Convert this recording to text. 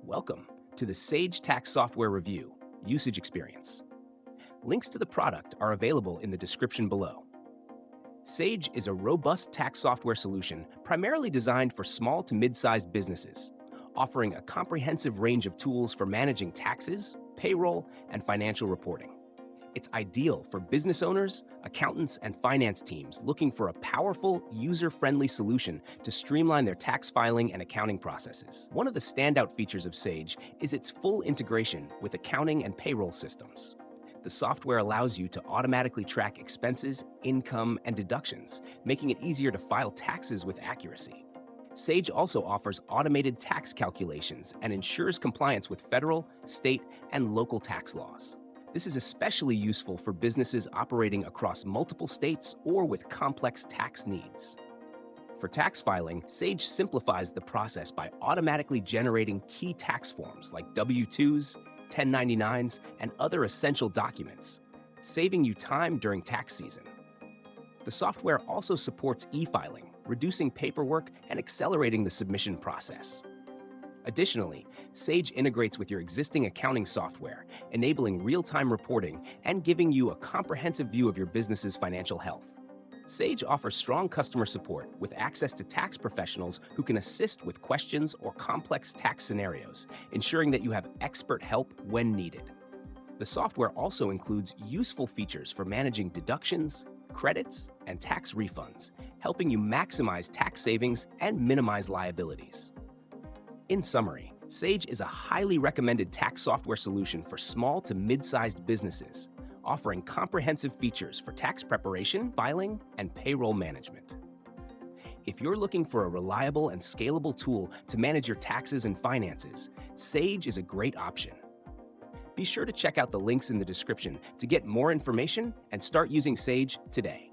Welcome to the Sage Tax Software Review Usage Experience. Links to the product are available in the description below. Sage is a robust tax software solution primarily designed for small to mid-sized businesses, offering a comprehensive range of tools for managing taxes, payroll, and financial reporting. It's ideal for business owners, accountants, and finance teams looking for a powerful, user-friendly solution to streamline their tax filing and accounting processes. One of the standout features of Sage is its full integration with accounting and payroll systems. The software allows you to automatically track expenses, income, and deductions, making it easier to file taxes with accuracy. Sage also offers automated tax calculations and ensures compliance with federal, state, and local tax laws. This is especially useful for businesses operating across multiple states or with complex tax needs. For tax filing, Sage simplifies the process by automatically generating key tax forms like W-2s, 1099s, and other essential documents, saving you time during tax season. The software also supports e-filing, reducing paperwork and accelerating the submission process. Additionally, Sage integrates with your existing accounting software, enabling real-time reporting and giving you a comprehensive view of your business's financial health. Sage offers strong customer support with access to tax professionals who can assist with questions or complex tax scenarios, ensuring that you have expert help when needed. The software also includes useful features for managing deductions, credits, and tax refunds, helping you maximize tax savings and minimize liabilities. In summary, Sage is a highly recommended tax software solution for small to mid-sized businesses, offering comprehensive features for tax preparation, filing, and payroll management. If you're looking for a reliable and scalable tool to manage your taxes and finances, Sage is a great option. Be sure to check out the links in the description to get more information and start using Sage today.